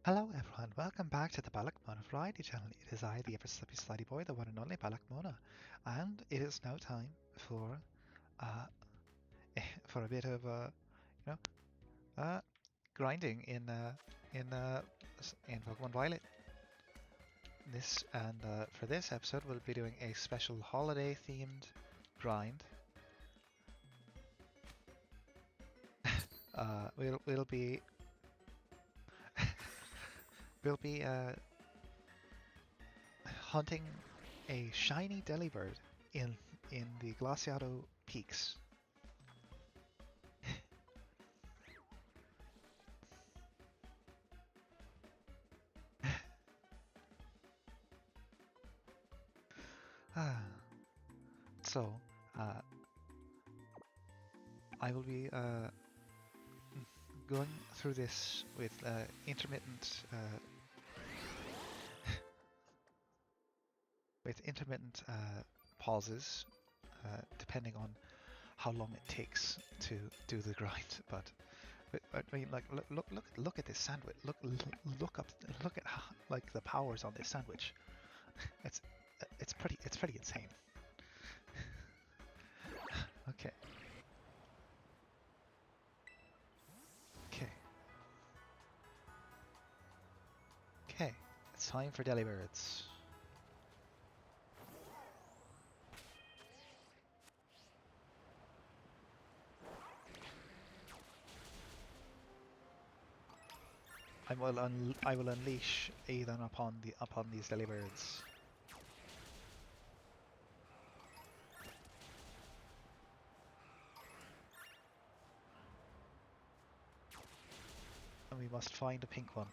Hello everyone, welcome back to the Ballach Mona Variety Channel. It is I, the ever slippy slidey boy, the one and only Ballach Mona, and it is now time for uh, for a bit of you grinding in Pokemon Violet. For this episode, we'll be doing a special holiday themed grind. We'll be we'll be hunting a shiny Delibird in the Glaseado peaks. So, I will be going through this with intermittent pauses, depending on how long it takes to do the grind. But I mean, like, look at this sandwich. Look at how, like, the powers on this sandwich. It's pretty insane. Okay. Okay. It's time for Delibirds. I will unleash Aethan upon these Delibirds. And we must find a pink one.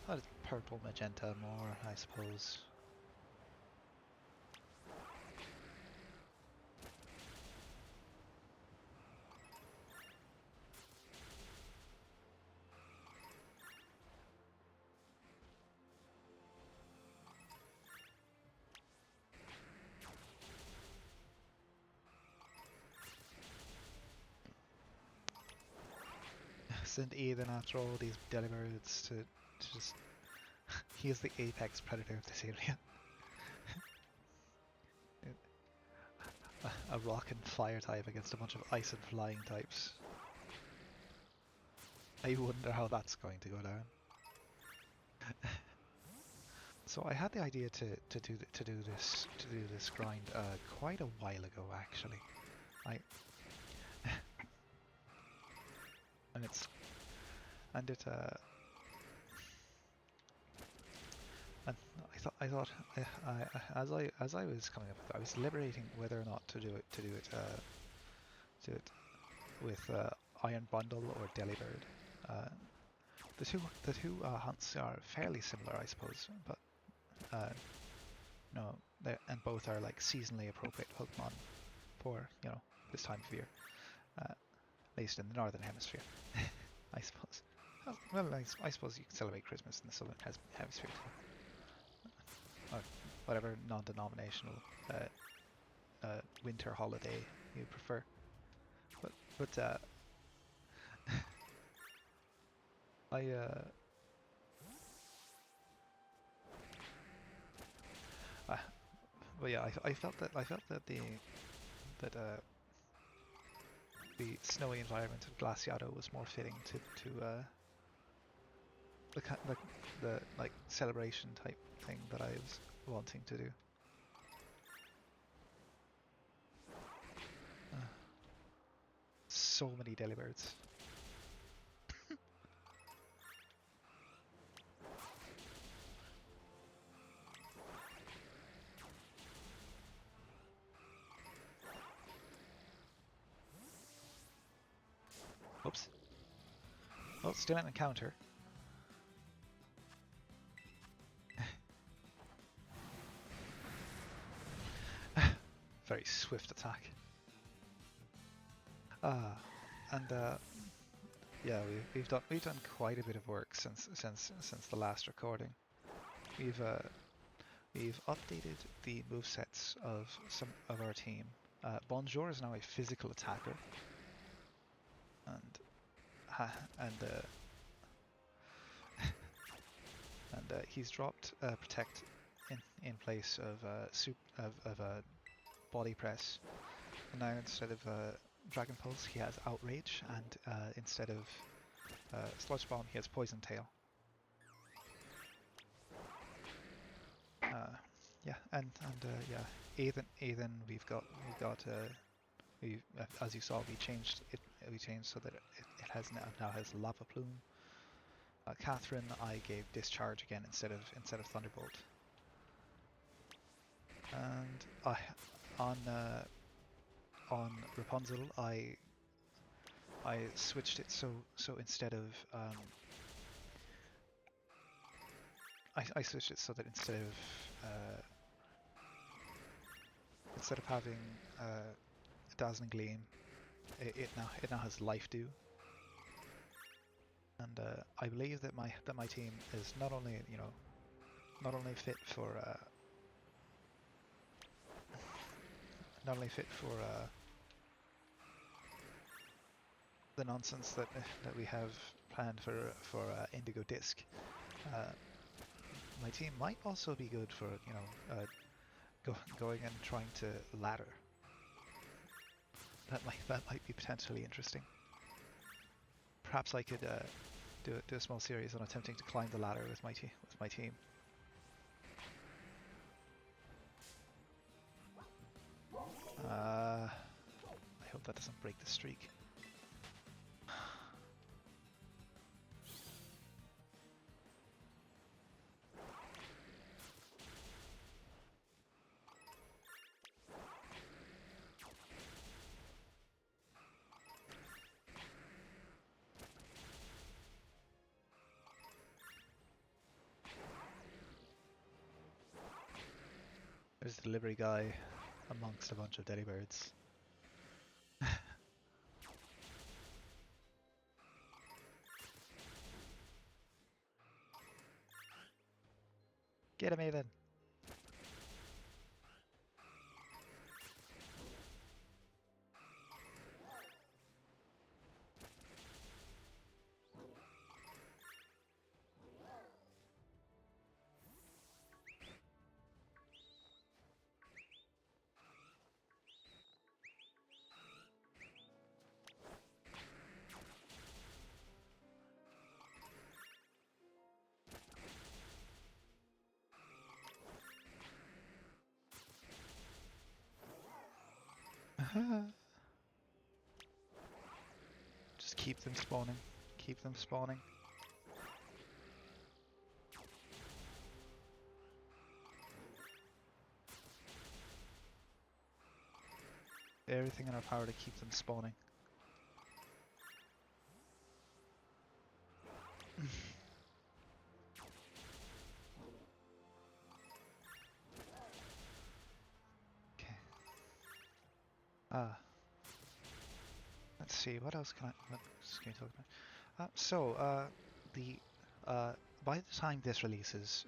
Oh, it's purple, magenta more, I suppose. Send Aethan after all these Delibirds to just... He is the apex predator of this area. A rock and fire type against a bunch of ice and flying types. I wonder how that's going to go down. So I had the idea to do this grind quite a while ago, actually. As I was coming up with it, I was deliberating whether or not to do it with Iron Bundle or Delibird. The two hunts are fairly similar, I suppose, but no, and both are like seasonally appropriate Pokemon for this time of year, at least in the northern hemisphere, I suppose. Well, I suppose you can celebrate Christmas in the southern hemisphere too, or whatever non-denominational winter holiday you prefer. But well, yeah, I felt that the snowy environment of Glaseado was more fitting to the like celebration type thing that I was wanting to do. So many Delibirds. Oops. Oh, still an encounter. Very swift attack. And yeah, we've done quite a bit of work since the last recording. We've updated the movesets of some of our team. Bonjour is now a physical attacker, and and he's dropped protect in place of body press. And now instead of Dragon Pulse, he has Outrage, and instead of Sludge Bomb, he has Poison Tail. Yeah, and Aethan, we've got as you saw, we changed so that it has now has Lava Plume. Catherine, I gave Discharge again instead of Thunderbolt. And on Rapunzel, I switched it so instead of I switched it so that instead of having Dazzling Gleam, it now has Life Dew. And I believe that my team is not only fit for the nonsense that we have planned for Indigo Disc. My team might also be good for going and trying to ladder. That might be potentially interesting. Perhaps I could do a small series on attempting to climb the ladder with my team. I hope that doesn't break the streak. There's the delivery guy amongst a bunch of Delibirds. Get him, Aethan! Just keep them spawning. Keep them spawning. Everything in our power to keep them spawning. Okay. Let's see. What else can you talk about? By the time this releases,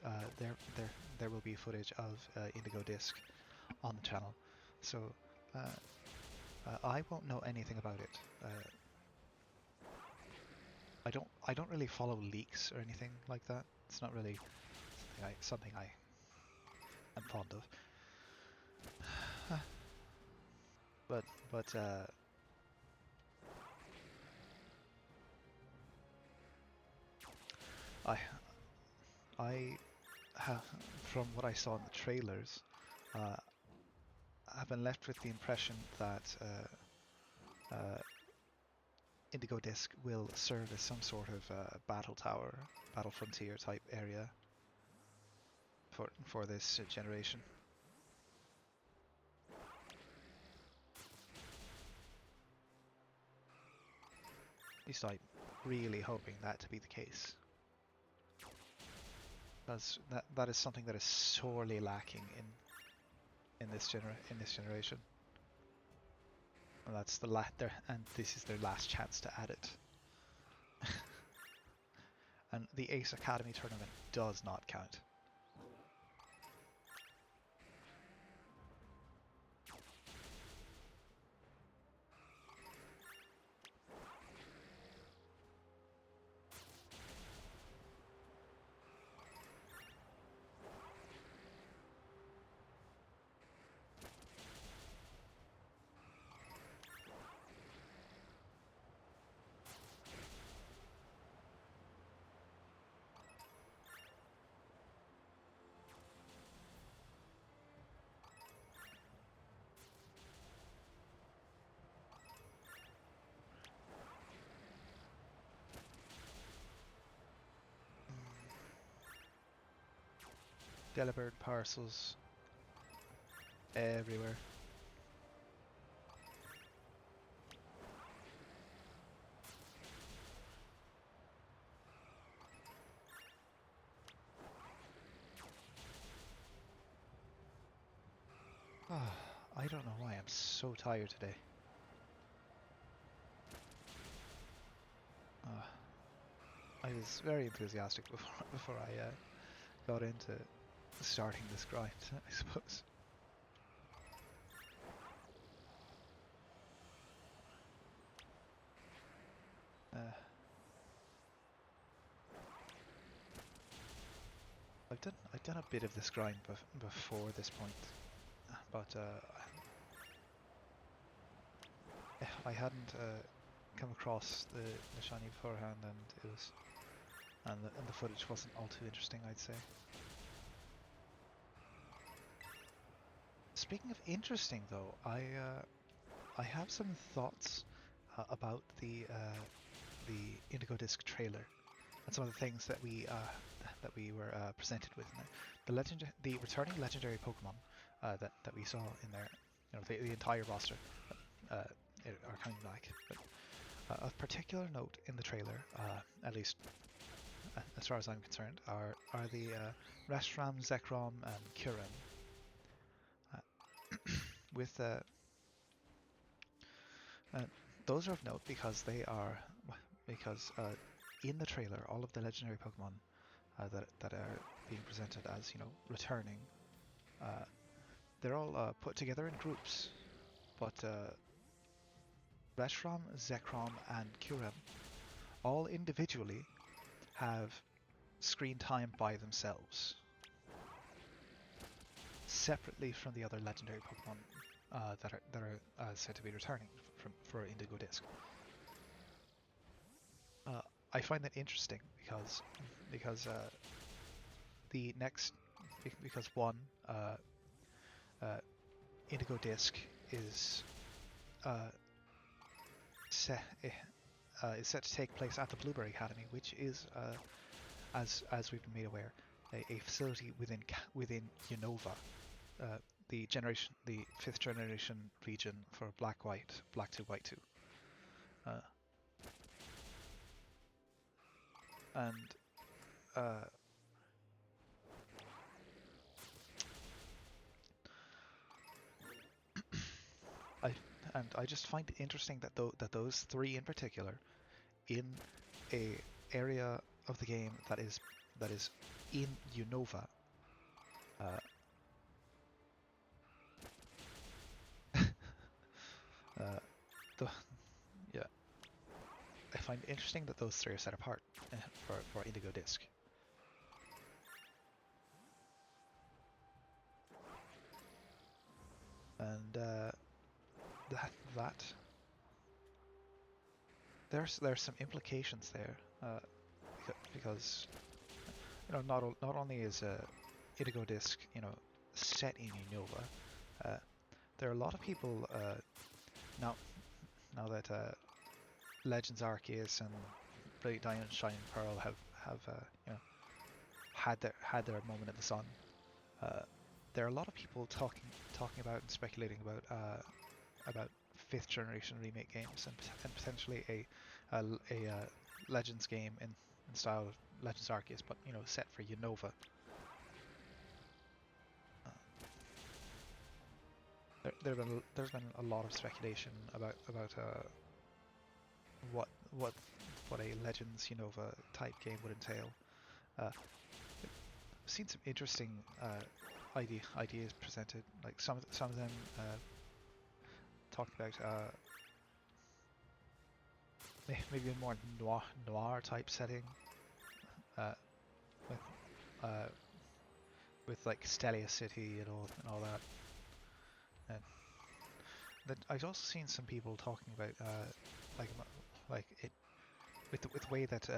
there will be footage of Indigo Disc on the channel. So I won't know anything about it. I don't really follow leaks or anything like that. It's not really something I am fond of. But I have, from what I saw in the trailers, I've been left with the impression that Indigo Disc will serve as some sort of battle tower, battle frontier type area for this generation. At least I'm really hoping that to be the case. That is something that is sorely lacking in this generation. And that's and this is their last chance to add it. And the Ace Academy tournament does not count. Delibird parcels everywhere. I don't know why I'm so tired today. I was very enthusiastic before I got into starting this grind, I suppose. I've done a bit of this grind before this point, but I hadn't come across the shiny beforehand, and it was and the footage wasn't all too interesting, I'd say. Speaking of interesting, though, I have some thoughts about the Indigo Disc trailer and some of the things that we were presented with in there. The returning legendary Pokemon that we saw in there, you know, the entire roster are coming back. But of particular note in the trailer, at least as far as I'm concerned, are the Reshiram, Zekrom, and Kyurem. With those are of note because in the trailer, all of the legendary Pokemon that are being presented as, you know, returning, they're all put together in groups, but Reshiram, Zekrom, and Kyurem all individually have screen time by themselves, separately from the other legendary Pokemon that are said to be returning for Indigo Disc. I find that interesting because one, Indigo Disc is set to take place at the Blueberry Academy, which is as we've been made aware, a facility within Unova, the 5th generation region for Black 2, White 2. I just find it interesting that those three in particular, in a area of the game that is in Unova, yeah, I find it interesting that those three are set apart for Indigo Disc. And that there's some implications there, because you know, not only is Indigo Disc, you know, set in Unova, there are a lot of people now that Legends Arceus and Brilliant Diamond and Shining Pearl have you know, had their moment in the sun. There are a lot of people talking about and speculating about 5th generation remake games and potentially a Legends game in style of Legends Arceus, but you know, set for Unova. There's been a lot of speculation about what a Legends Unova type game would entail. I've seen some interesting ideas presented, like some of them talking about maybe a more noir type setting, with like Stelia City and all that. And then I've also seen some people talking about like it with the way that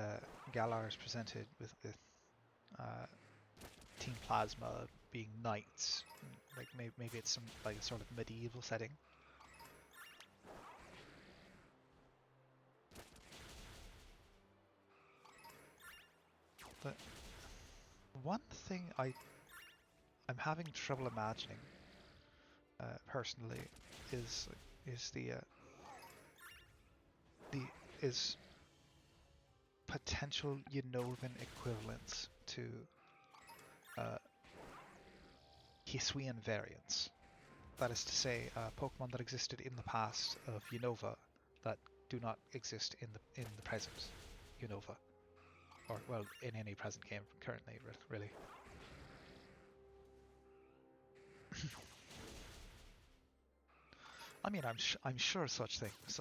Galar is presented with Team Plasma being knights, like maybe it's some like a sort of medieval setting. But one thing I I'm having trouble imagining personally is the is potential Unovan equivalents to uh, Hisuian variants. That is to say, Pokemon that existed in the past of Unova that do not exist in the present Unova, or well, in any present game currently, really. I mean, I'm sure such things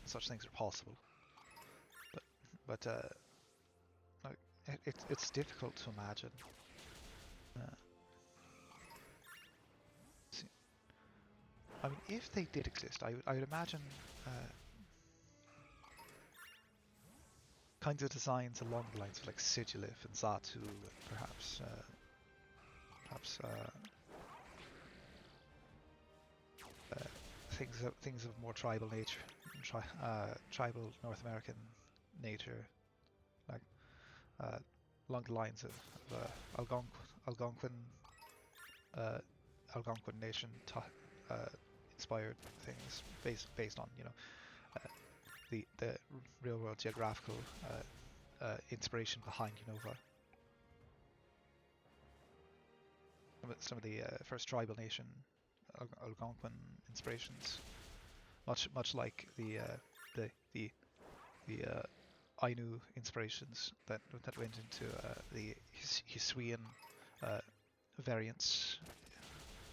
such things are possible, but like, it's difficult to imagine. Uh, I mean, if they did exist, I would imagine kinds of designs along the lines of like Sigilif and Zatu, and perhaps uh, things of more tribal nature, tribal North American nature, like along the lines of Algonquin uh, Algonquin nation uh, inspired things based on uh, the real world geographical inspiration behind Unova. Some of the first tribal nation Algonquin inspirations, much like the Ainu inspirations that went into the Hisuian variants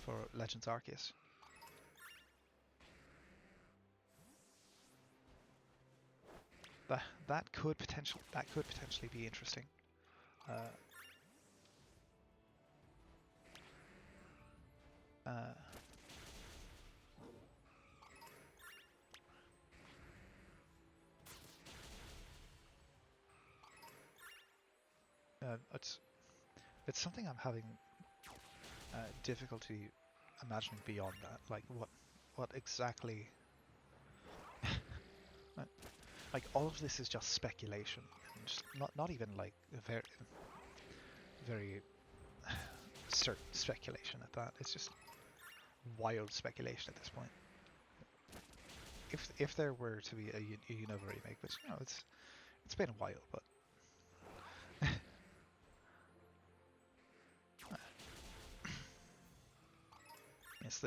for Legends Arceus. That could potentially be interesting. Uh, uh, it's something I'm having difficulty imagining beyond that. Like what exactly? Like all of this is just speculation, and just not even like very very certain speculation at that. It's just wild speculation at this point. If there were to be a Unova remake, which it's been a while, but yes,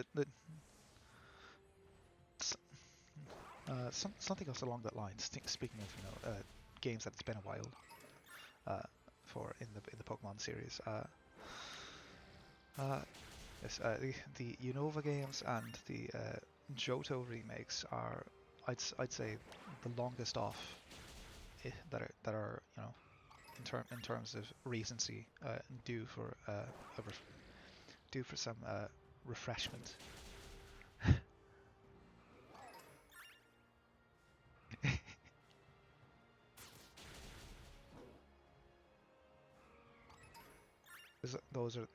something else along that lines. Speaking of games that it's been a while for in the Pokemon series. Yes, the Unova games and the Johto remakes are, I'd say, the longest off that are in terms of recency due for due for some refreshment. Those are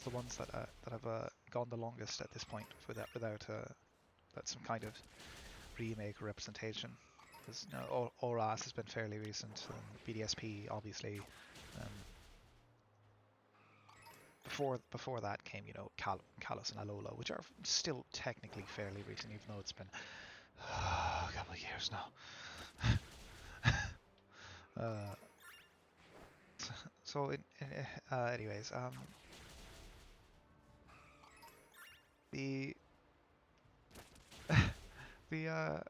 the ones that have gone the longest at this point without some kind of remake or representation. Because ORAS has been fairly recent, and BDSP obviously. Um, before that came Kalos and Alola, which are still technically fairly recent, even though it's been a couple of years now. So anyways, the the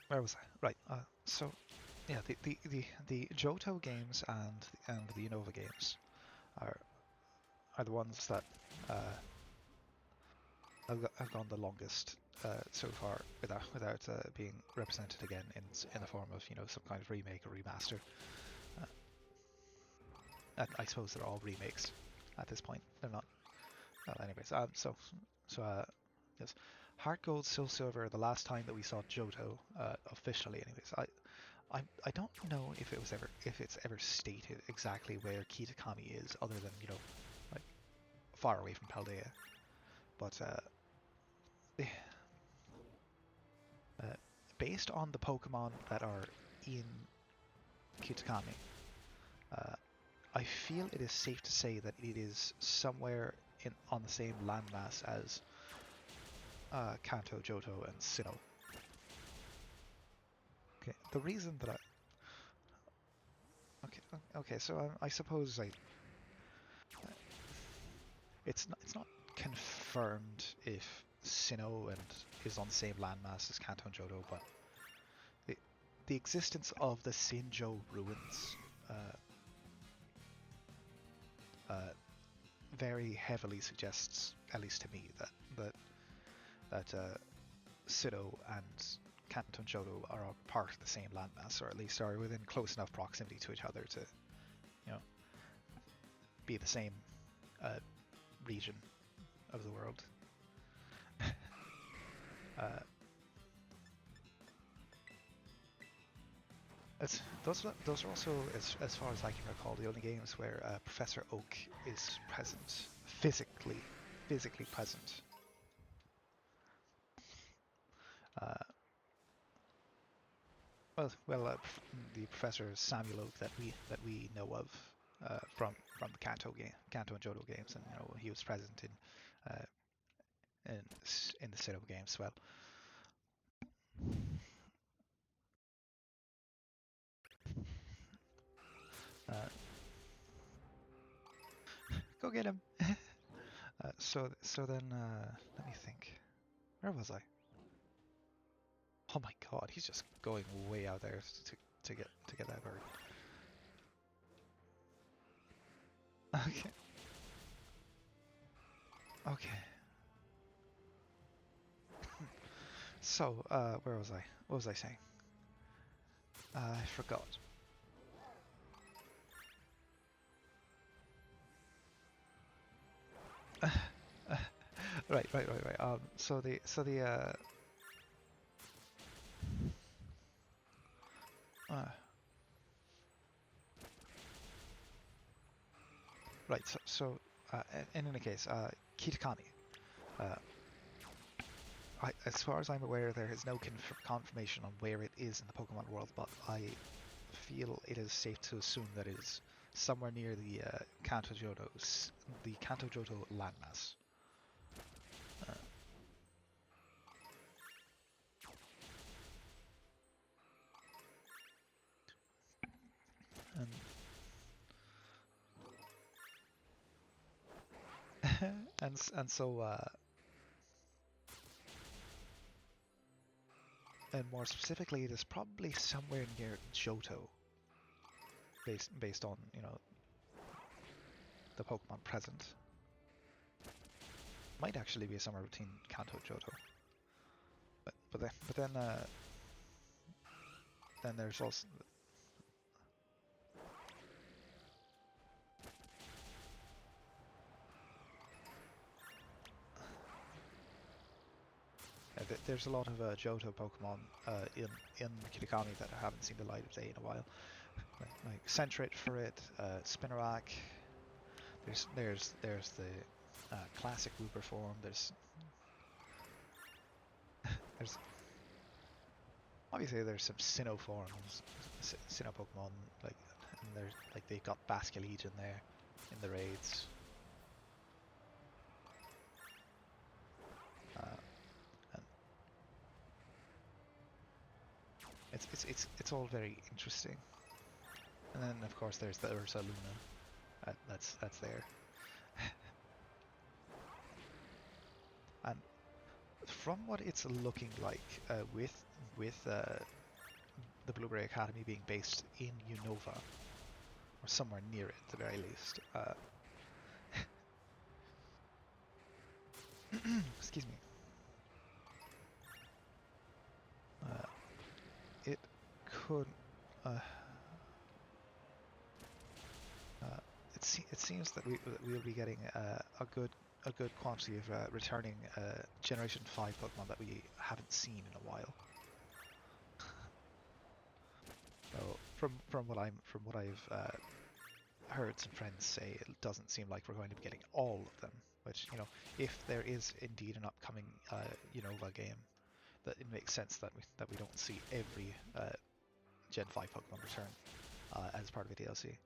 where was I? Right. So yeah, the Johto games and the Unova games are the ones that have gone the longest so far without being represented again in the form of some kind of remake or remaster. I suppose they're all remakes at this point. They're not. Well, anyways, yes, Heart Gold, Soul Silver. The last time that we saw Johto officially, anyways, I don't know if it's ever stated exactly where Kitakami is, other than like far away from Paldea. But based on the Pokemon that are in Kitakami, uh, I feel it is safe to say that it is somewhere on the same landmass as Kanto, Johto, and Sinnoh. Okay, the reason that okay, so I suppose it's not confirmed if Sinnoh and is on the same landmass as Kanto and Johto, but the the existence of the Sinjo ruins uh, uh, very heavily suggests, at least to me, that Sinnoh and Kanto and Johto are a part of the same landmass, or at least are within close enough proximity to each other to, you know, be the same uh, region of the world. uh, those are also, as far as I can recall, the only games where Professor Oak is present, physically present. Uh, the Professor Samuel Oak that we know of from the Kanto and Johto games, and he was present uh, in in the Sinnoh games as well. Uh, Go get him. So then let me think. Where was I? Oh my God, he's just going way out there to get that bird. Okay. Okay. So, where was I? What was I saying? I forgot. Right. Uh, right. In any case, Kitakami. Uh, as far as I'm aware, there is no confirmation on where it is in the Pokemon world, but I feel it is safe to assume that it is somewhere near the Kanto Johto landmass. Uh, and so and more specifically, it is probably somewhere near Johto, based on the Pokemon present. Might actually be somewhere between Kanto and Johto. Then there's also there's a lot of Johto Pokemon in Kitakami that haven't seen the light of day in a while. Like Sentret for it, Spinarak. There's the classic Wooper form. There's obviously there's some Sinnoh forms, Sinnoh Pokemon, and there's they've got Basculete in there in the raids. And it's all very interesting. And then of course there's the Ursa Luna, that's there. And from what it's looking like, with the Blueberry Academy being based in Unova, or somewhere near it at the very least. Excuse me. It could. Uh, it seems that we'll be getting a good quantity of returning Generation 5 Pokemon that we haven't seen in a while. So from what I've heard some friends say, it doesn't seem like we're going to be getting all of them. Which, if there is indeed an upcoming Unova game, that it makes sense that we don't see every Gen 5 Pokemon return as part of a DLC.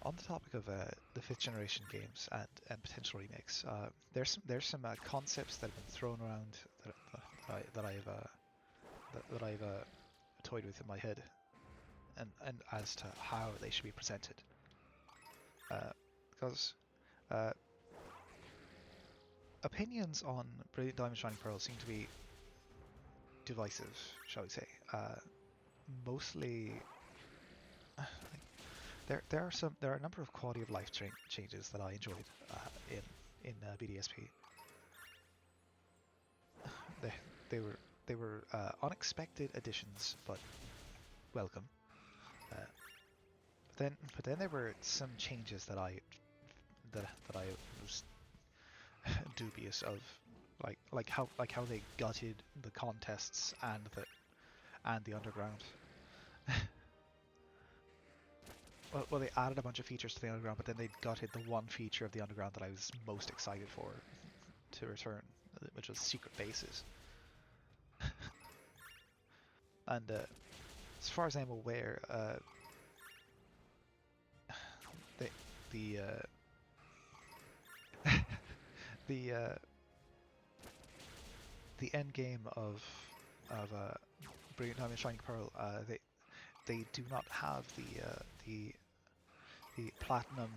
On the topic of the fifth generation games and potential remakes, there's some concepts that have been thrown around that I've toyed with in my head, and as to how they should be presented. Because opinions on Brilliant Diamond Shining Pearl seem to be divisive, shall we say. Mostly, there are a number of quality of life changes that I enjoyed in BDSP. They were unexpected additions, but welcome. But then there were some changes that I was dubious of, like how they gutted the contests and the underground. Well, they added a bunch of features to the underground, but then they gutted the one feature of the underground that I was most excited for to return, which was secret bases. And as far as I'm aware, the the the end game of Brilliant Diamond Shining Pearl, they do not have the platinum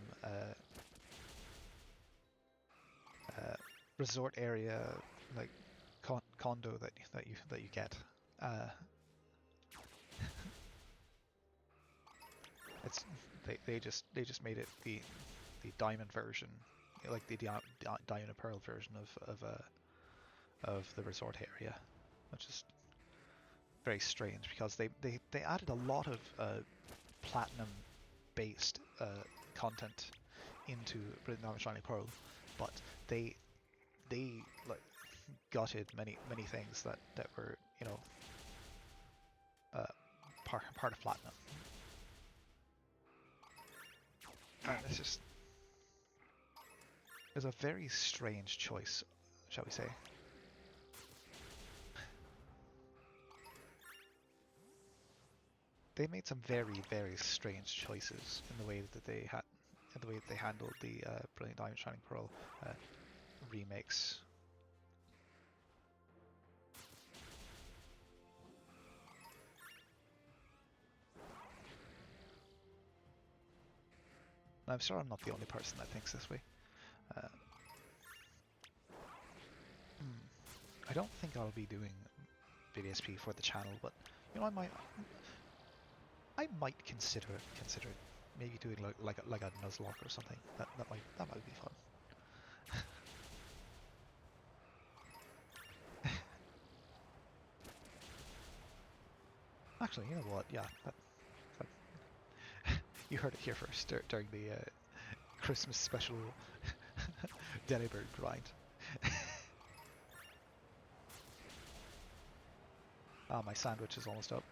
resort area, like condo that you get. It's they just made it the diamond version, like the diamond and pearl version of the resort area, which is very strange because they added a lot of platinum based content into Brilliant Diamond Shining Pearl, but they like gutted many things that were, you know, part of platinum. And it's a very strange choice, shall we say. They made some very strange choices in the way that they handled the Brilliant Diamond Shining Pearl remakes. I'm sure I'm not the only person that thinks this way. I don't think I'll be doing BDSP for the channel, but you know, I might consider maybe doing like a Nuzlocke or something. That might be fun. Actually, you know what? Yeah, you heard it here first during the Christmas special Delibird grind. Ah, my sandwich is almost up.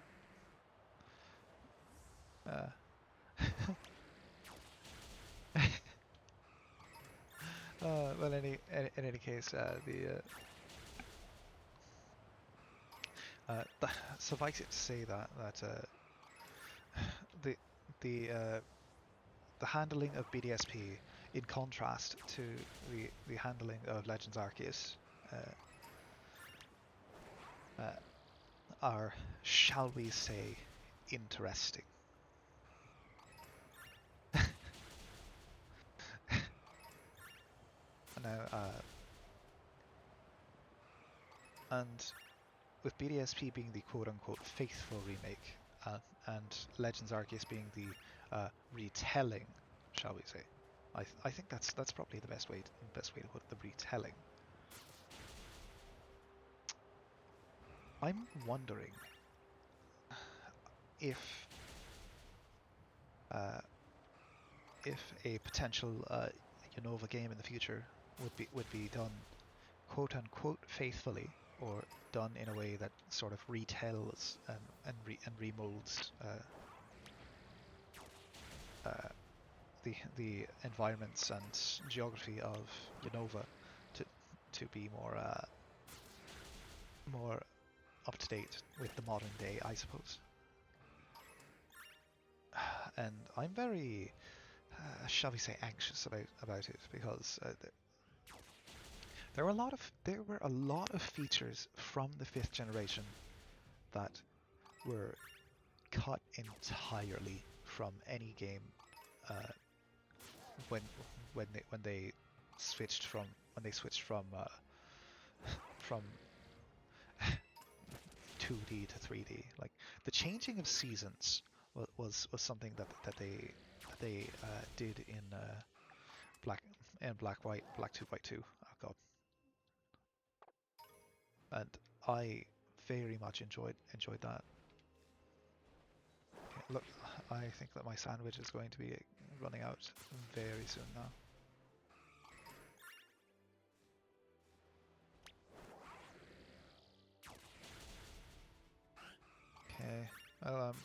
Well, in any case, suffice it to say that the the handling of BDSP, in contrast to the handling of Legends Arceus, are, shall we say, interesting. Now, and with BDSP being the quote-unquote faithful remake, and Legends Arceus being the retelling, shall we say, I think that's probably the best way to put it, the retelling. I'm wondering if a potential Unova game in the future would be done quote unquote faithfully, or done in a way that sort of retells and remolds the environments and geography of Unova to be more up to date with the modern day, I suppose. And I'm very shall we say, anxious about it, because there were a lot of features from the 5th generation that were cut entirely from any game uh, when they switched from from 2D to 3D. Like the changing of seasons was something that they did in black black 2 white 2. Oh god, and I very much enjoyed that. Okay, look, I think that my sandwich is going to be running out very soon now. Okay, well,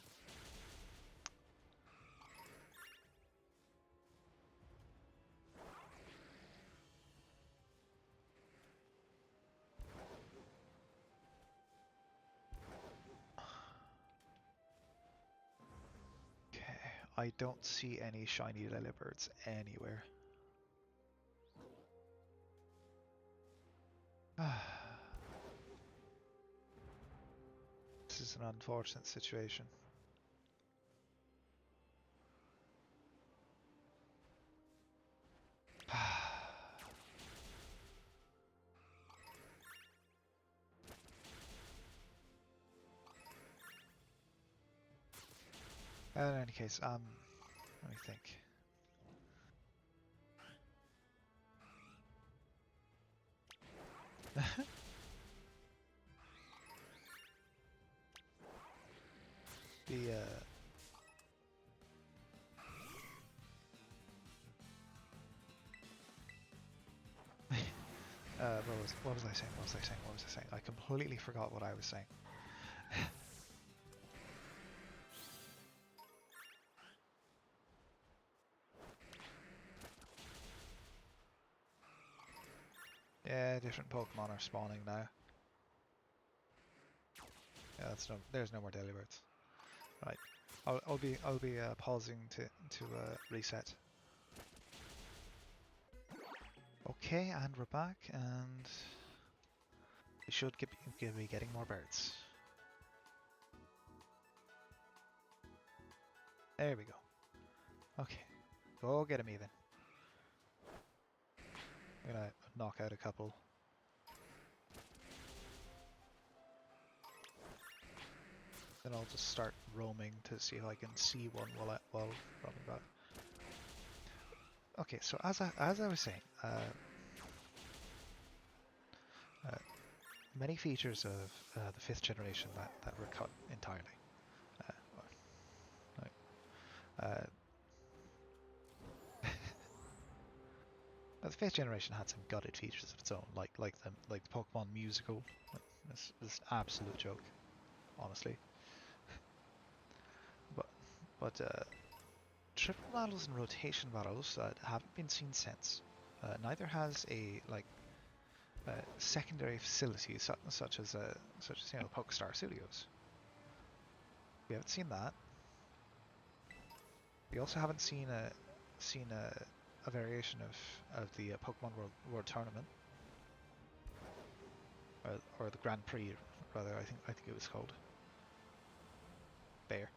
okay, I don't see any shiny Delibirds anywhere. This is an unfortunate situation. In any case, let me think. The what was I saying? What was I saying? What was I saying? I completely forgot what I was saying. Yeah, different Pokemon are spawning now. Yeah, there's no more Delibirds. Right, I'll be pausing to reset. Okay, and we're back, and we should be getting more birds. There we go. Okay, go get him even. I'm gonna knock out a couple. Then I'll just start roaming to see if I can see one while running back. Okay, so as I was saying, many features of the 5th generation that were cut entirely. The 5th generation had some gutted features of its own, like the Pokemon musical. This is an absolute joke, honestly. But triple battles and rotation battles haven't been seen since. Neither has a secondary facilities such as Pokestar Studios. We haven't seen that. We also haven't seen a variation of the Pokemon World Tournament, or the Grand Prix, rather. I think it was called. Bear.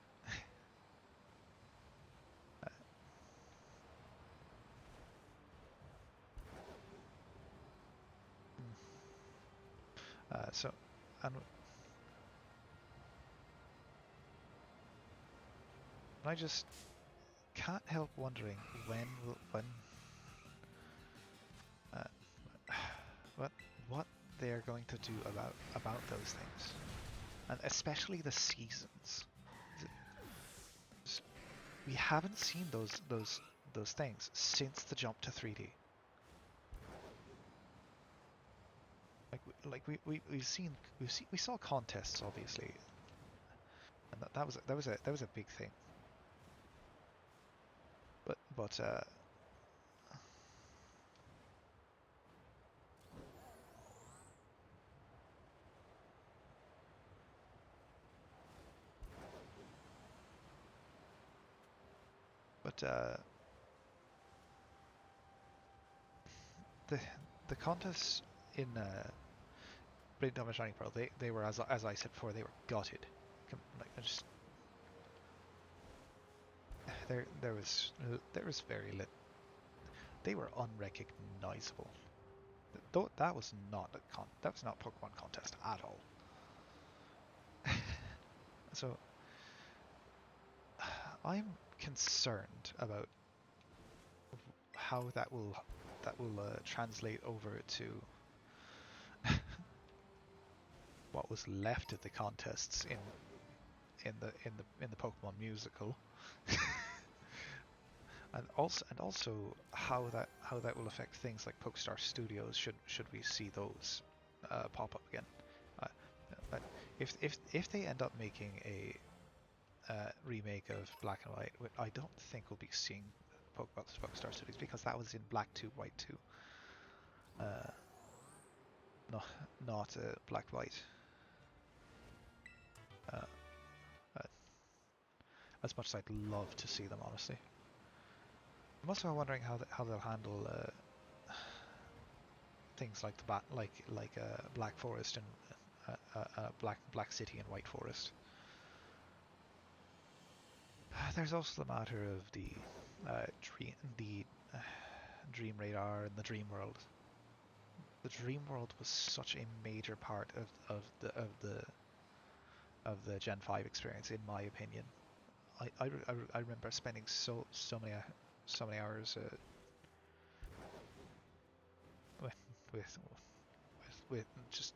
So, and I just can't help wondering when what they're going to do about those things, and especially the seasons. We haven't seen those things since the jump to 3D. We saw contests, obviously, and that was a big thing. But the the contests in Big Diamond Shining Pearl, they were, as I said before, they were gutted. Like I just there was very little. They were unrecognizable. Though that was not that was not Pokemon contest at all. So I'm concerned about how that will translate over to what was left of the contests in the Pokemon musical, and also how that will affect things like Pokestar Studios should we see those pop up again. Uh, but if they end up making a remake of Black and White, I don't think we'll be seeing Pokestar Studios, because that was in Black 2, White 2. No, not Black White. Uh, uh, as much as I'd love to see them, honestly. I'm also wondering how they'll handle things like Black Forest and Black City and White Forest. There's also the matter of the Dream Radar and the Dream World. The Dream World was such a major part of the Gen 5 experience, in my opinion. I remember spending so many hours with, with just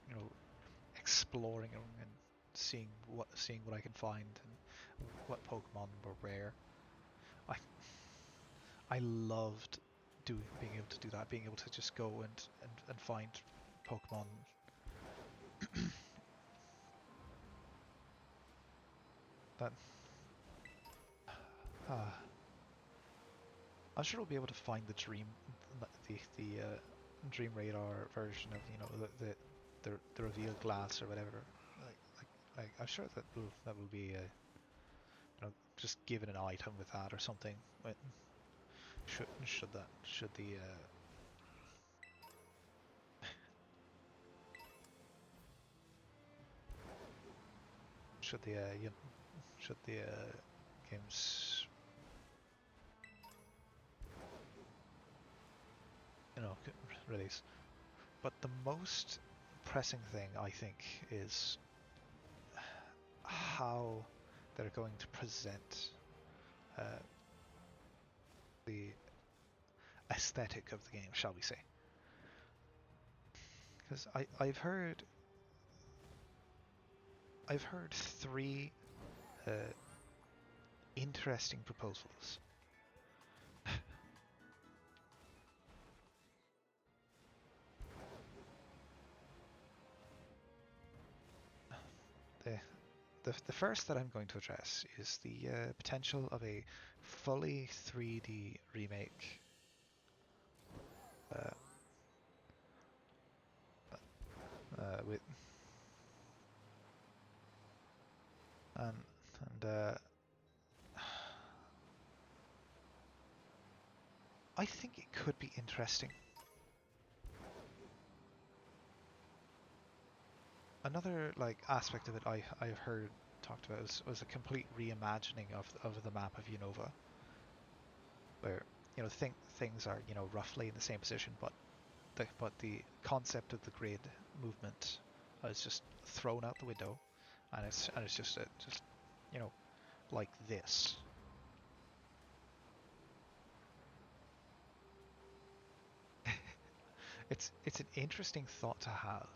exploring and seeing what I can find and what Pokemon were rare. I I loved being able to do that, being able to just go and find Pokemon. That I'm sure we'll be able to find the Dream Radar version of the revealed glass or whatever. I'm sure that will be just given an item with that or something. Should the games release. But the most pressing thing, I think, is how they're going to present uh, the aesthetic of the game, shall we say? Because I've heard three uh, interesting proposals. The, the first that I'm going to address is the potential of a fully 3D remake uh, with and I think it could be interesting. Another aspect of it I've heard talked about was a complete reimagining of the map of Unova, where things are roughly in the same position, but the concept of the grid movement is just thrown out the window, and it's just like this. It's an interesting thought to have,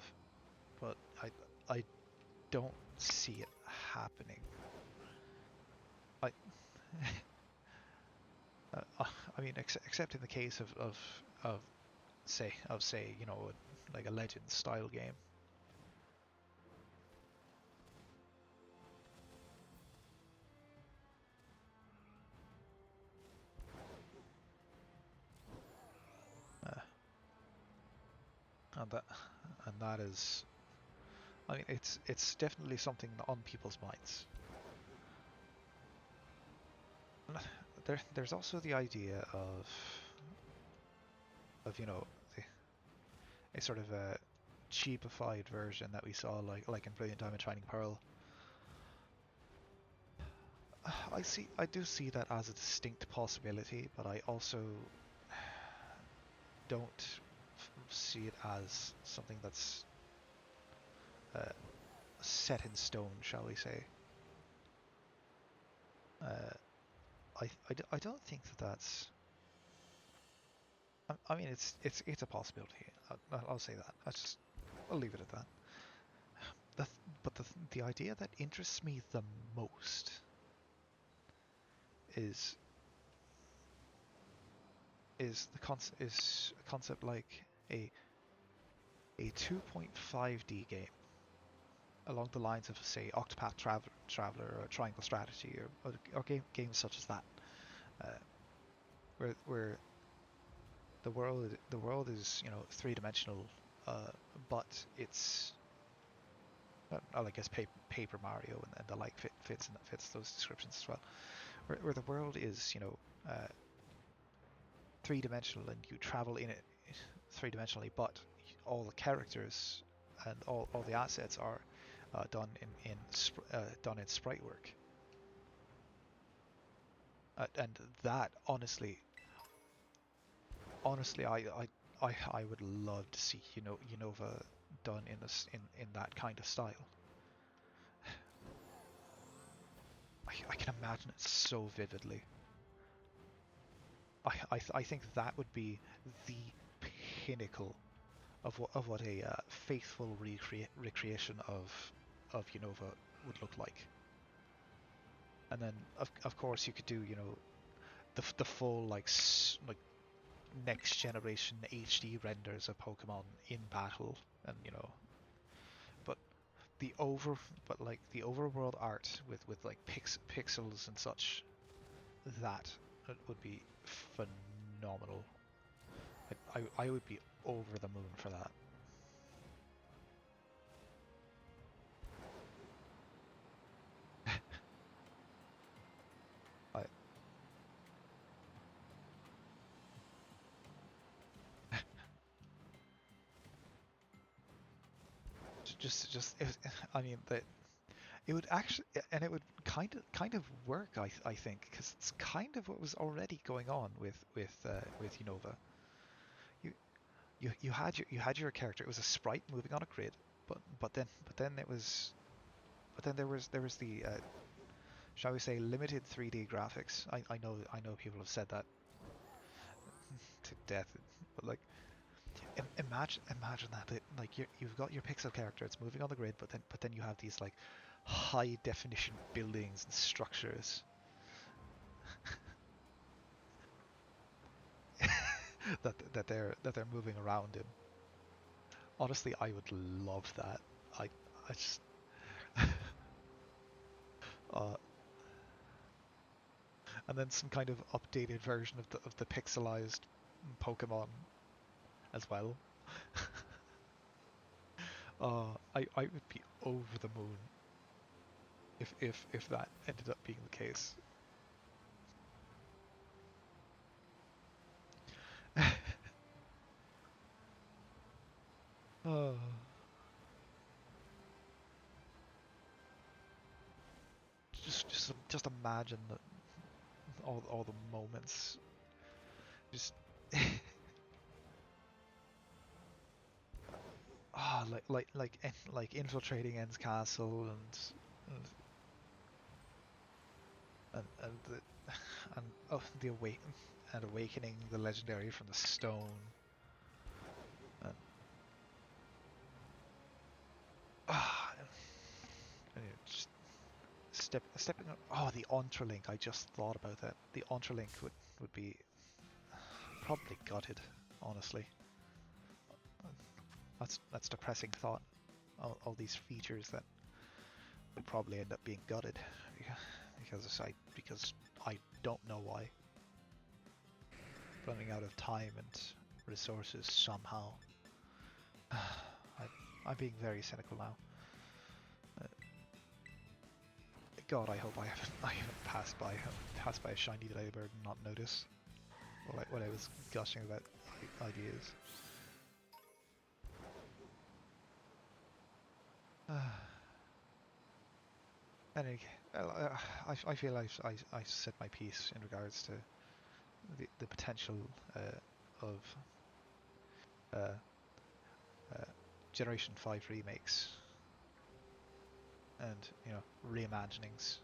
but I don't see it happening. I I mean, except in the case of say like a Legends style game. Uh, and that and that is, I mean, it's definitely something on people's minds. There's also the idea of a sort of a cheapified version that we saw like in Brilliant Diamond Shining Pearl. I do see that as a distinct possibility, but I also don't see it as something that's uh, set in stone, shall we say. I don't think that's. I mean, it's a possibility. I'll say that. I'll leave it at that. But the idea that interests me the most is a concept like a 2.5D game along the lines of, say, Octopath Traveler or Triangle Strategy or games such as that, where the world is, you know, three-dimensional, but it's I guess Paper Mario and the like fits those descriptions as well, where the world is, you know, three-dimensional and you travel in it three-dimensionally, but all the characters and all the assets are done in sprite work, and that honestly, I would love to see Unova done in in that kind of style. I can imagine it so vividly. I think that would be the pinnacle of what a faithful recreation of Unova would look like. And then of course you could do, you know, the full like next generation HD renders of Pokemon in battle, and you know, but the overworld art with like pixels and such, that would be phenomenal. I would be over the moon for that. I just I mean that it would actually, and it would kind of work, I think, because it's kind of what was already going on with Unova. You you had your character. It was a sprite moving on a grid, but then there was the shall we say limited 3D graphics. I know people have said that to death, but like imagine that like you've got your pixel character, it's moving on the grid, but then you have these like high definition buildings and structures that they're moving around in. Honestly, I would love that. I just uh, and then some kind of updated version of the pixelized Pokemon as well. I would be over the moon if that ended up being the case. uh, just imagine all the moments. Just like infiltrating En's castle and and oh, awakening the legendary from the stone, and ah and just stepping up. Oh, the Entrelink! I just thought about that. The Entrelink would be probably gutted, honestly. That's depressing thought. All these features that would probably end up being gutted because I don't know why. Running out of time and resources somehow. I'm being very cynical now. Uh, God, I hope I haven't passed by a shiny Delibird and not noticed while I was gushing about ideas. Anyway, I feel I said my piece in regards to the potential of uh, uh, Generation 5 remakes and reimaginings.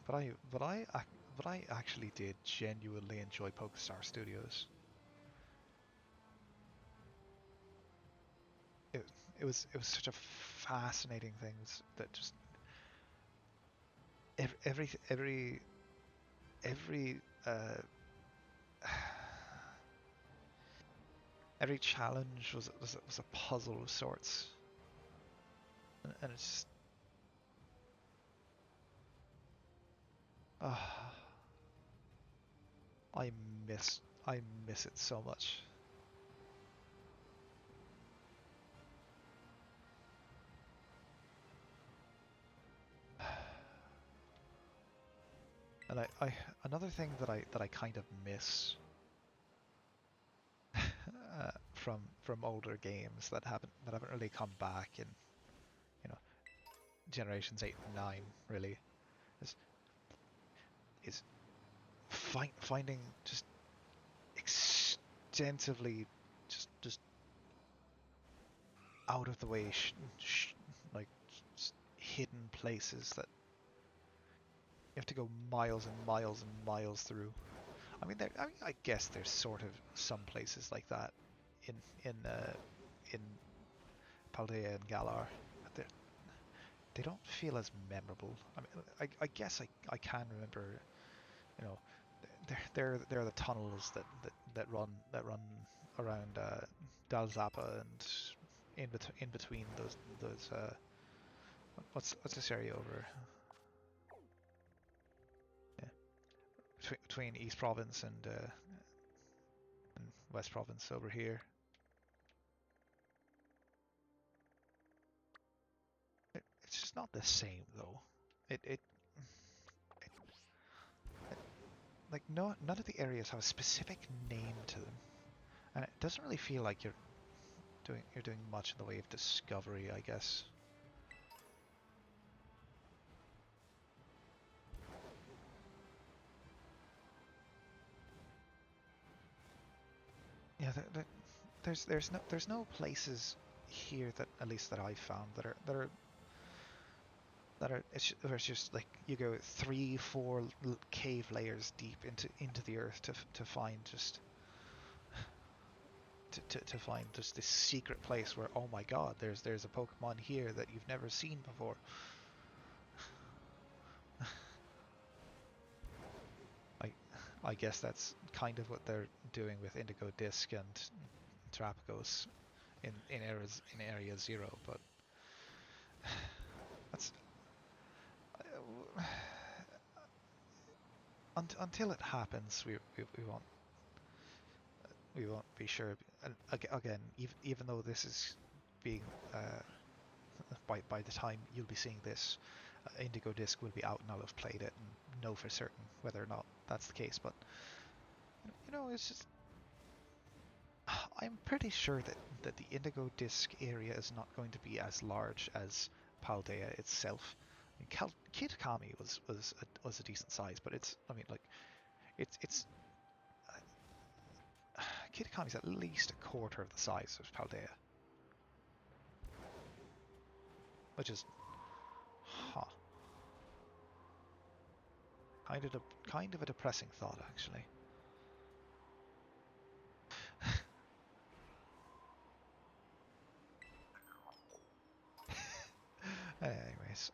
But I actually did genuinely enjoy PokeStar Studios. It it was such a fascinating thing that just every every every challenge was a puzzle of sorts, and it's just uh, I I miss it so much. And another thing that I kind of miss from older games that haven't really come back in you know generations 8 and 9 really is is finding just extensively just out of the way like hidden places that you have to go miles and miles and miles through. I guess there's sort of some places like that in in uh, in Paldea and Galar. But they don't feel as memorable. I guess I can remember, you know, there are the tunnels that run around Dal Zappa and in between those what's this area over? Yeah, between East Province and West Province over here. It's just not the same though. It like no none of the areas have a specific name to them, and it doesn't really feel like you're doing much in the way of discovery, I guess. Yeah, there's no places here that at least that I've found that are where it's just like you go 3, 4 cave layers deep into the earth to find just to find just this secret place where, oh my god, there's a Pokemon here that you've never seen before. I I guess that's kind of what they're doing with Indigo Disc and Terrapagos in Area Zero, but that's until it happens, we won't be sure. And again, even though this is being by the time you'll be seeing this, Indigo Disc will be out and I'll have played it and know for certain whether or not that's the case. But it's just I'm pretty sure that the Indigo Disc area is not going to be as large as Paldea itself. I mean, Kitakami was a decent size, but it's Kitakami's at least a quarter of the size of Paldea, which is huh, kind of a depressing thought actually. Anyways,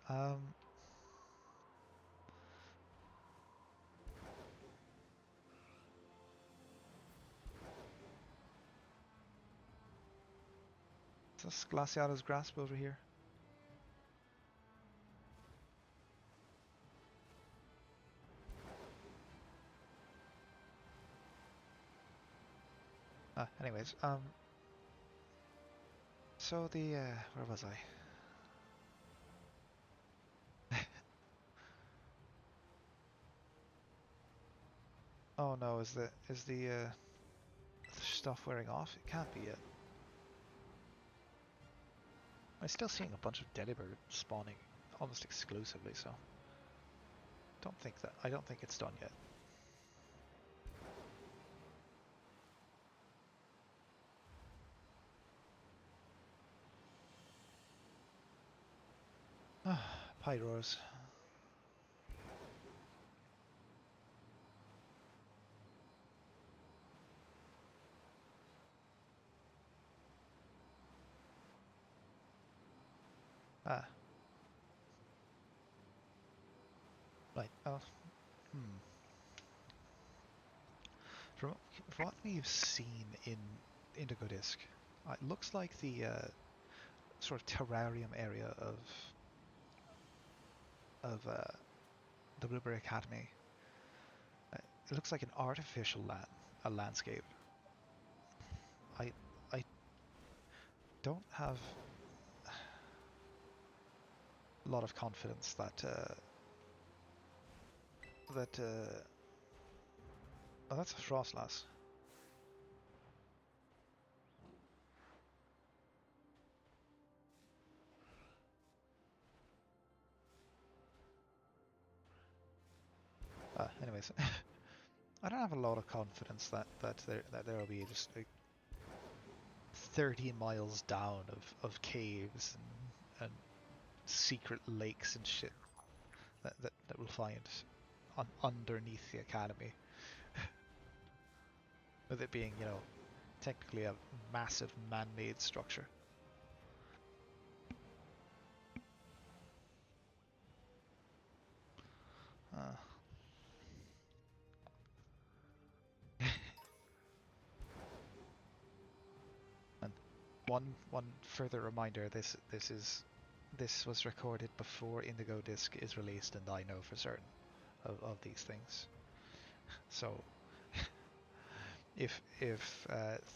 this Glaseado's grasp over here. Anyways, so where was I? no, is the stuff wearing off? It can't be yet. I'm still seeing a bunch of Delibird spawning almost exclusively, so I don't think it's done yet. Pyros. Ah. Right. Oh. Hmm. From what we've seen in Indigo Disc, it looks like the sort of terrarium area of the Blueberry Academy. It looks like an artificial landscape. I I don't have a lot of confidence that oh, that's a Frostlass. Anyways, I don't have a lot of confidence that there will be just like 30 miles down of caves and secret lakes and shit that we'll find underneath the academy, with it being, you know, technically a massive man-made structure. Uh, and one further reminder: this was recorded before Indigo Disc is released, and I know for certain of these things. So if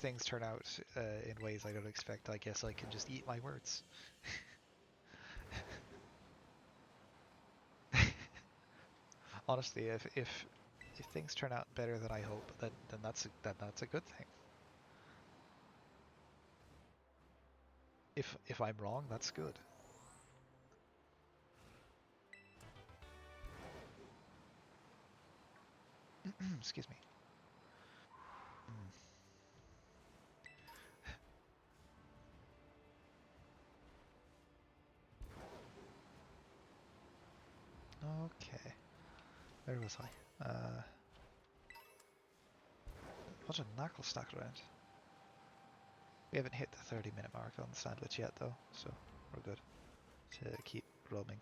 things turn out in ways I don't expect, I guess I can just eat my words. Honestly, if things turn out better than I hope, then that's a good thing. If I'm wrong, that's good. Excuse me. Okay. Where was I? What a knuckle stack around. We haven't hit the 30-minute mark on the sandwich yet, though, so we're good to keep roaming.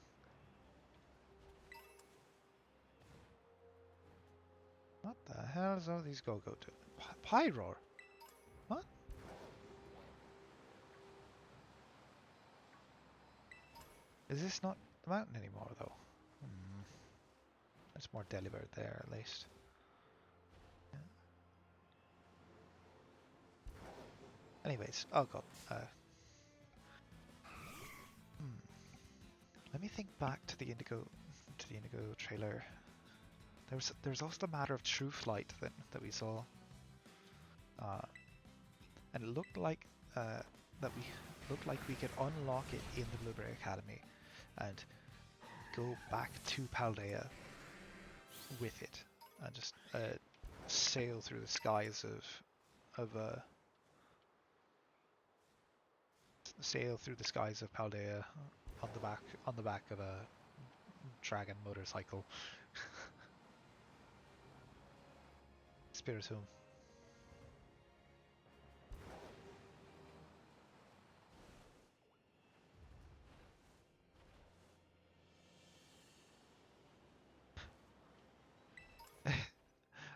What the hell is all these go-go doing? Pyroar? What? Is this not the mountain anymore, though? There's more Delibird there, at least. Yeah. Anyways, oh god. Let me think back to the Indigo trailer. There's also the matter of True Flight that we saw, and it looked like we could unlock it in the Blueberry Academy, and go back to Paldea with it, and just sail through the skies of Paldea on the back of a dragon motorcycle. Spiritomb.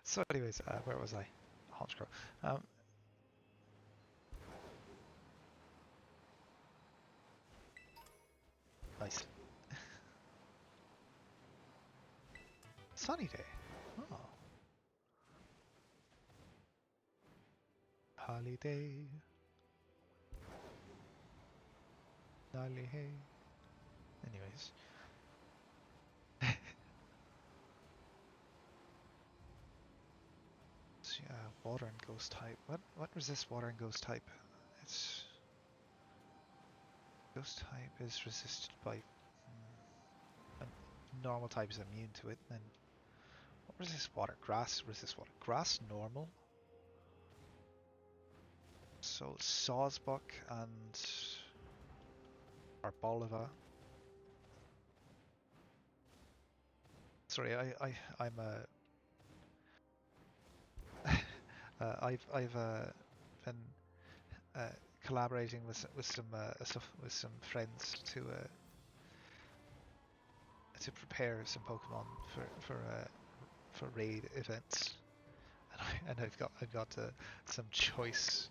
So anyways, where was I? Honchcrow. Nice. Sunny day. Oh. Holiday. Dali hey. Anyways. water and ghost type. What resists water and ghost type? It's ghost type is resisted by and normal type is immune to it. Then what resists water? Grass resists water. Grass normal. So Sawsbuck and Arboliva. Sorry, I'm I've been collaborating with some friends to prepare some Pokemon for raid events, and I've got some choice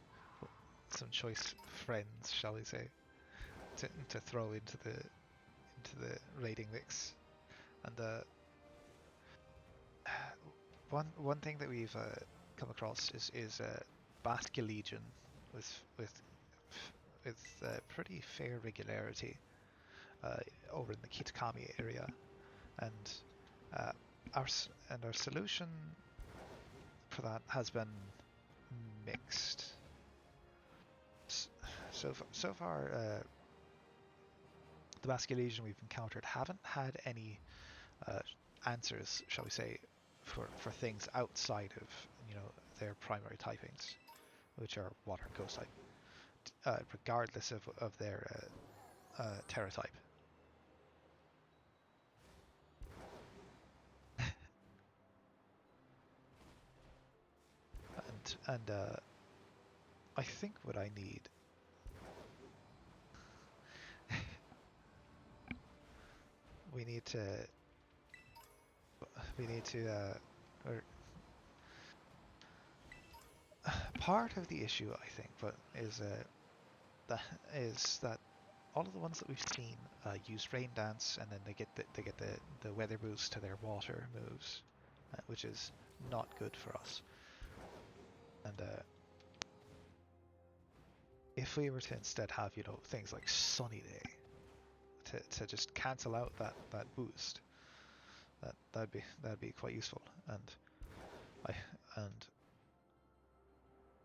friends, shall we say, to throw into the raiding mix, and one thing that we've come across is Basque Legion with pretty fair regularity over in the Kitakami area, and uh, our solution for that has been mixed. So far, the Basque Legion we've encountered haven't had any answers, shall we say, for things outside of their primary typings, which are water and ghost type, regardless of their Terra type. And I think what I need we need to or part of the issue, I think, but is that all of the ones that we've seen use Rain Dance, and then they get the weather boost to their water moves, which is not good for us. And if we were to instead have things like Sunny Day to just cancel out that boost, that'd be quite useful. And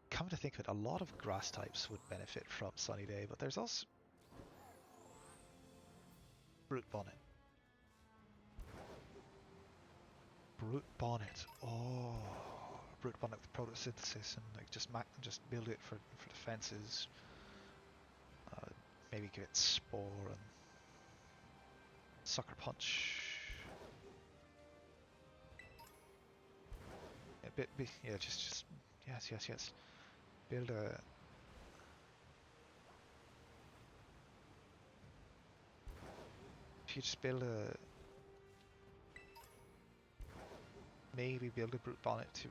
come to think of it, a lot of grass types would benefit from Sunny Day, but there's also Brute Bonnet. Brute Bonnet. Oh, Brute Bonnet with photosynthesis, and like just build it for defenses. Maybe give it Spore and Sucker Punch. Yeah, just yes. Build a. If you just build a. Maybe build a Brute Bonnet to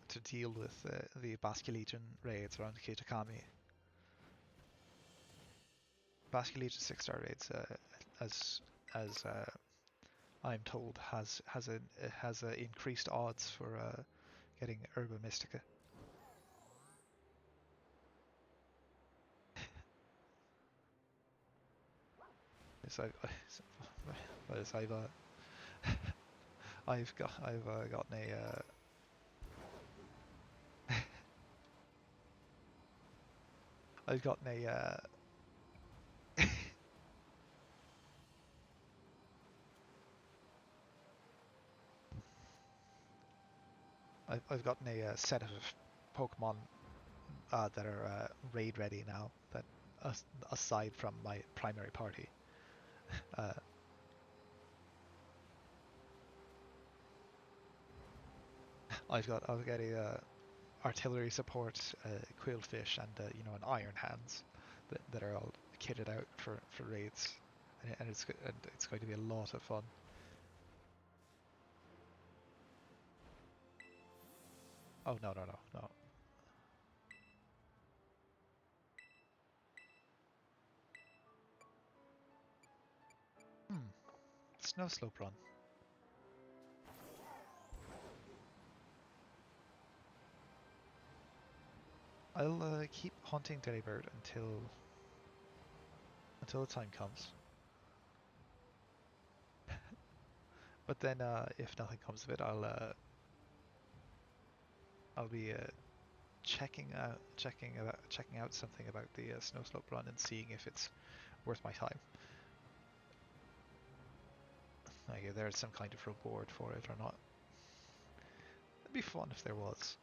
to deal with the Basque Legion raids around Kitakami. Basque Legion 6-star raids, as I'm told, has increased odds for getting Herba Mystica. So I've gotten a I've gotten a I've gotten a set of Pokemon that are raid ready now. That aside from my primary party, I'll get a artillery support, Quillfish, and an Iron Hands that are all kitted out for raids, and it's going to be a lot of fun. Oh no. Snow Slope Run. I'll keep hunting Delibird until the time comes. But then, if nothing comes of it, I'll be checking out something about the snow slope run and seeing if it's worth my time. Like if there's some kind of reward for it or not. It'd be fun if there was.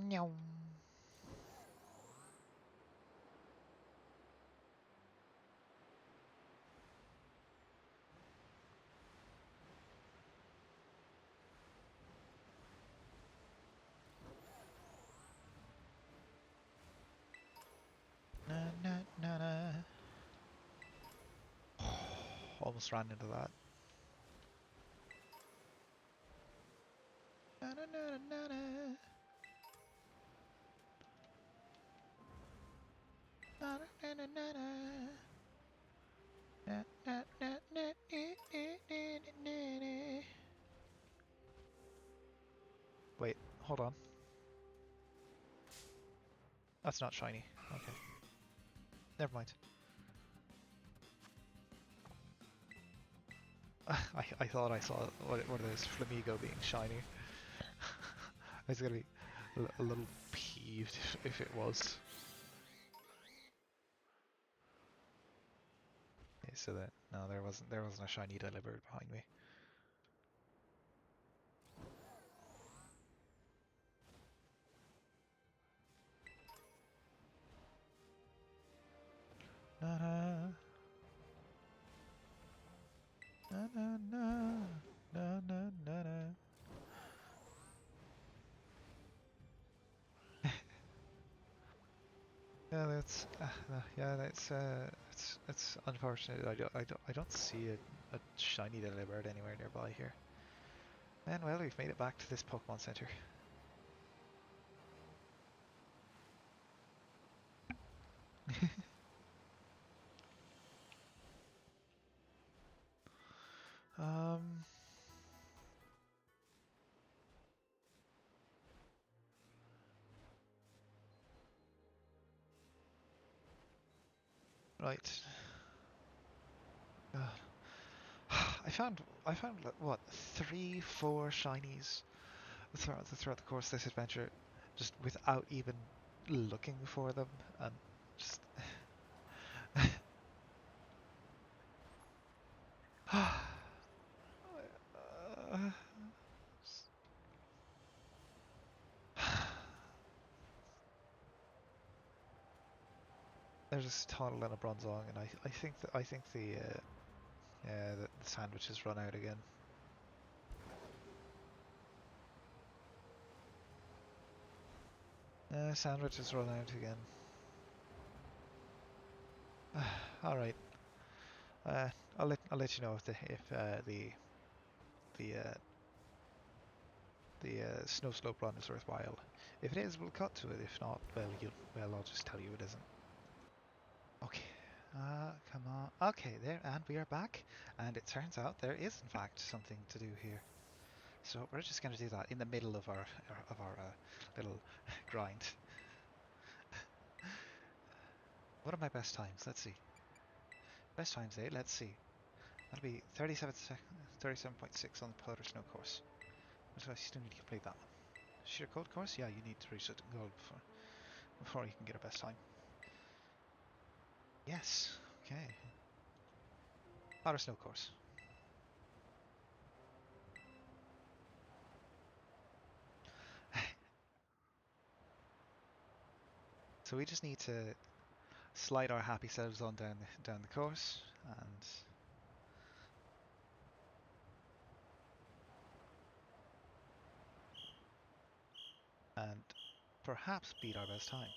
Meow. Na na na na. Almost ran into that. Na na na na na. Na na na na na. Na na na na na. Wait, hold on. That's not shiny. Okay. Never mind. I thought I saw one of those Flamigo being shiny. I was gonna be a little peeved if it was. Okay, so that no, there wasn't a shiny Delibird behind me. Na na na na na na na na na. Yeah, it's unfortunate. I don't see a shiny Delibird anywhere nearby here. And well, we've made it back to this Pokemon Center. um. Right. I found like, what 3, 4 shinies throughout the course of this adventure, just without even looking for them, and just there's a Tunnel and a Bronzong, and I think the sandwich has run out again. Sandwich has run out again. All right. I'll let you know if the snow slope run is worthwhile. If it is, we'll cut to it. If not, well, I'll just tell you it isn't. Okay. Come on. Okay, there, and we are back. And it turns out there is, in fact, something to do here. So we're just going to do that in the middle of our little grind. What are my best times? Let's see. Best times, eh? Let's see. That'll be 37.6 on the Powder Snow course. So I still need to complete that one. Sheer Cold course? Yeah, you need to reach it gold before you can get a best time. Yes. Okay. Powder Snow course. So we just need to slide our happy selves on down the course and perhaps beat our best time.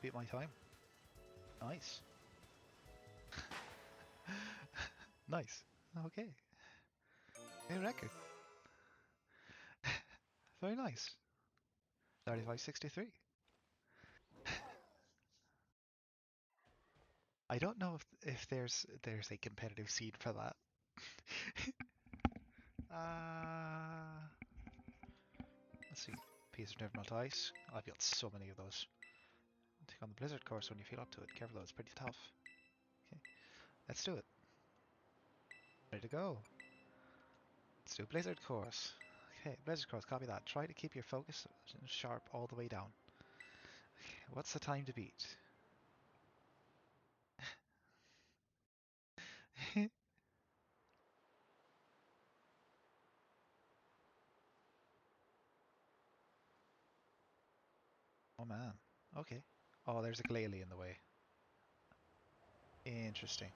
beat my time. Nice. Nice. Okay. New record. Very nice. 35.63. I don't know if there's a competitive scene for that. uh, let's see. Piece of never melt ice. I've got so many of those. Take on the blizzard course when you feel up to it. Careful though, it's pretty tough. Okay, let's do it. Ready to go. Let's do blizzard course. Okay, blizzard course, copy that. Try to keep your focus sharp all the way down. Okay, what's the time to beat? Oh man. Okay. Oh, there's a glalie in the way. Interesting.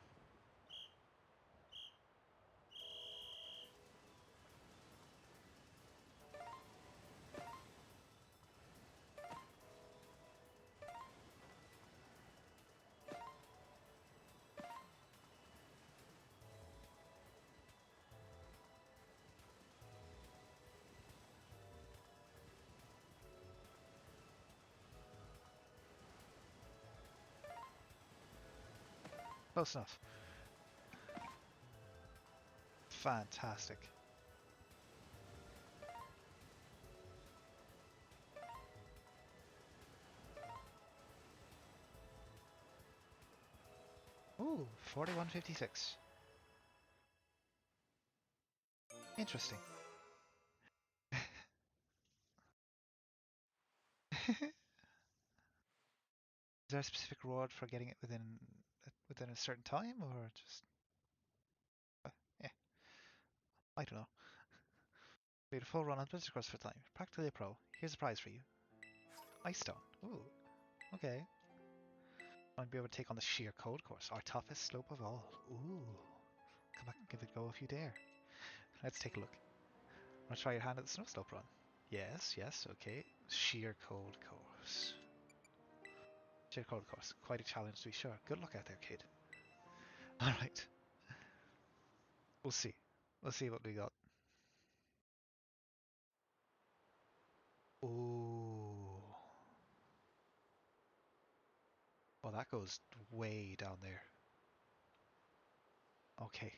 Close enough. Fantastic. Ooh, 41.56. Interesting. Is there a specific reward for getting it within a certain time, or just yeah, I don't know. Made a full run on Blizzard Course for time. Practically a pro. Here's a prize for you. Ice Stone. Ooh, okay. I'd be able to take on the sheer cold course, our toughest slope of all. Ooh, come back and give it a go if you dare. Let's take a look. Want to try your hand at the snow slope run? Yes, yes, okay. Sheer cold course. Sheer cold course. Quite a challenge to be sure. Good luck out there, kid. Alright. We'll see. We'll see what we got. Ooh. Oh, that goes way down there. Okay.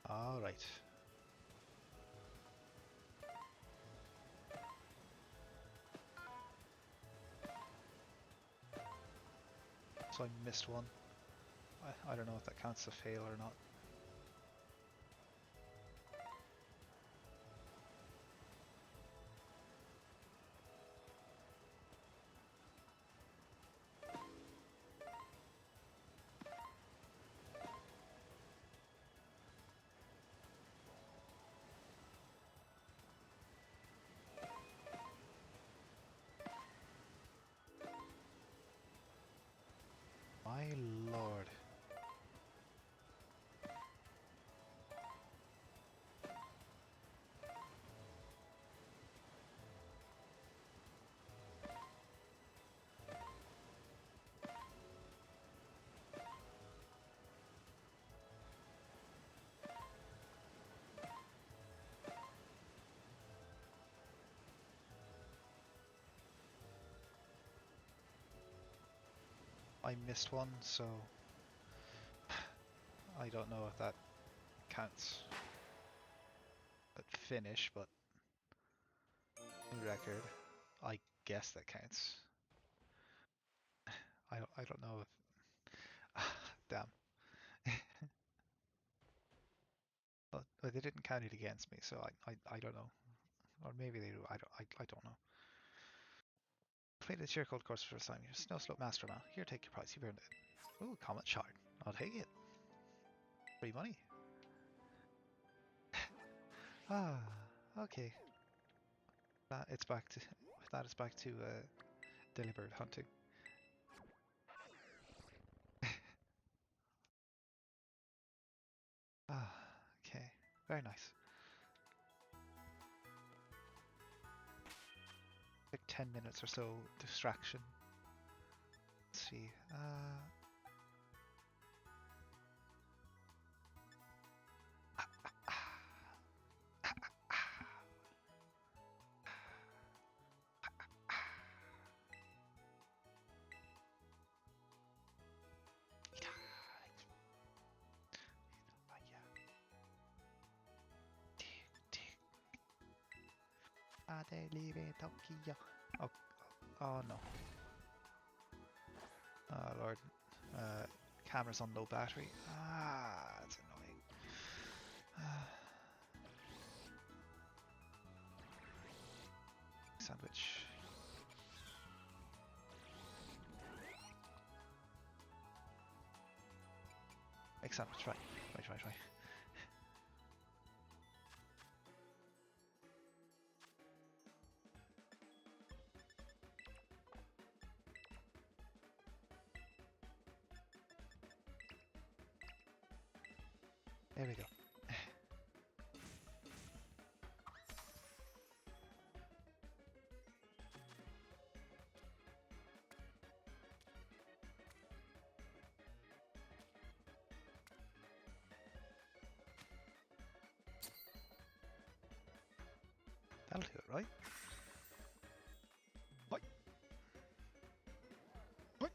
Alright. So I missed one. I don't know if that counts as a fail or not. My lord. I missed one, so I don't know if that counts at finish, but new record. I guess that counts. I don't know if damn. But they didn't count it against me, so I don't know. Or maybe they do. I don't know. Played the Sheer Cold course for the first time. You're a Snow Slope Master now. Here, take your prize. You've earned it. Ooh, Comet Shard. I'll take it. free money. Ah, okay. It's back to Delibird hunting. Ah, okay. Very nice. Like 10 minutes or so distraction. Let's see. Delibird Tokyo. Oh, oh no. Oh lord. Camera's on low battery. Ah, that's annoying. Sandwich. Make sandwich, right. Right. There we go. That'll do it, right? What? What?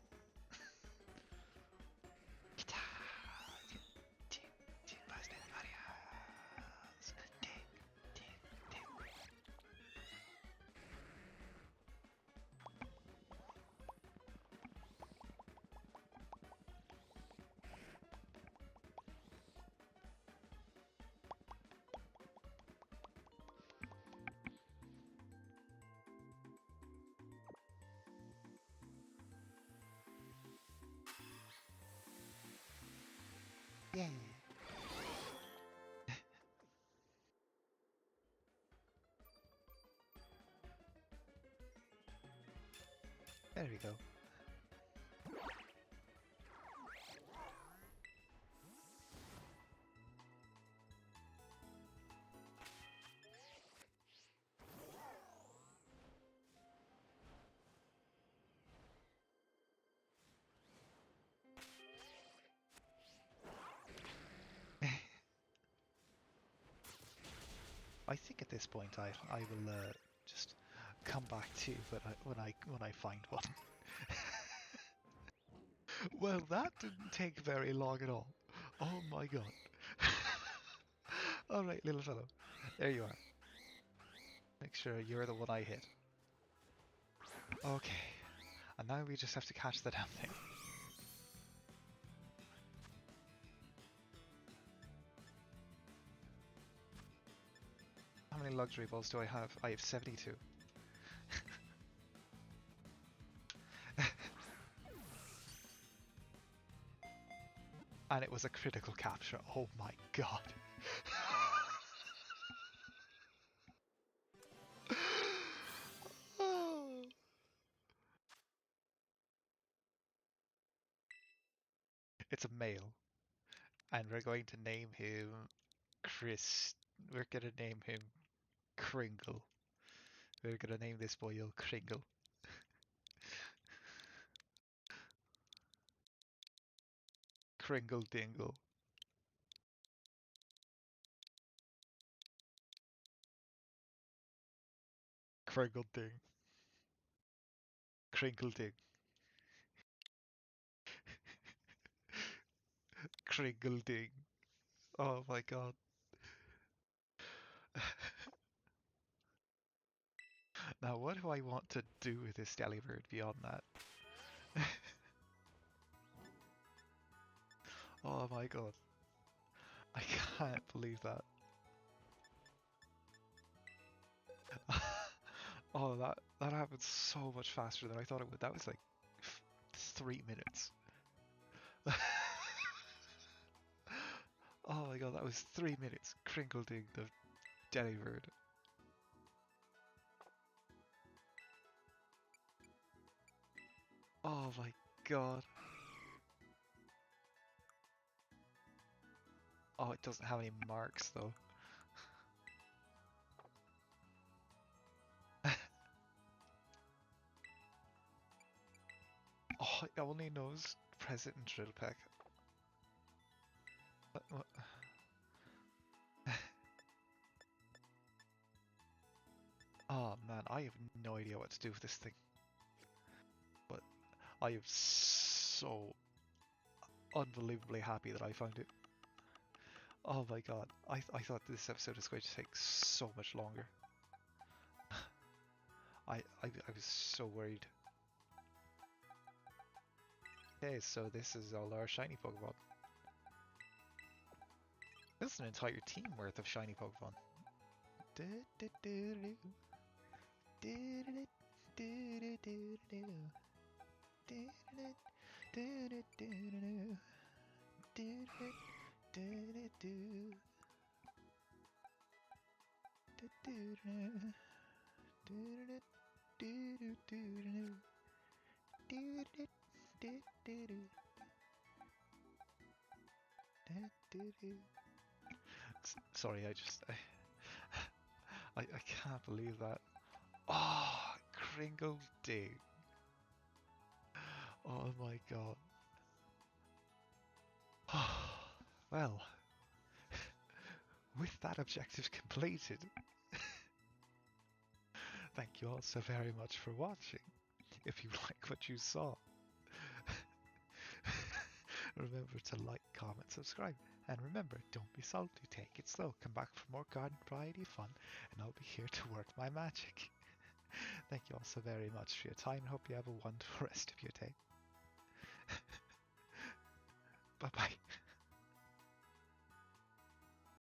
Yeah. There we go. I think at this point I will just come back to you when I find one. Well, that didn't take very long at all. Oh my god. All right, little fellow. There you are. Make sure you're the one I hit. Okay. And now we just have to catch the damn thing. How many luxury balls do I have? I have 72. And it was a critical capture. Oh my god. Oh. It's a male. And we're going to name him Chris. We're going to name him Kringle. We're going to name this boy Kringle. Kringle Dingle. Kringle Ding. Crinkle Ding. Kringle Ding. Oh my god. Now what do I want to do with this Delibird beyond that? Oh my god. I can't believe that. Oh, that happened so much faster than I thought it would. That was like 3 minutes. Oh my god, that was 3 minutes. Crinkleding the Delibird. Oh my god. Oh, it doesn't have any marks though. Oh, it only knows President Drill Peck. What? Oh man, I have no idea what to do with this thing. But I am so unbelievably happy that I found it. Oh my god, I thought this episode was going to take so much longer. I was so worried. Okay, so this is all our shiny Pokemon. This is an entire team worth of shiny Pokemon. Sorry, I can't believe that. Oh, Kringle Dig. Oh my god. Well, with that objective completed, thank you all so very much for watching. If you like what you saw, remember to like, comment, subscribe, and remember, don't be salty, take it slow, come back for more garden variety fun, and I'll be here to work my magic. Thank you all so very much for your time, and hope you have a wonderful rest of your day.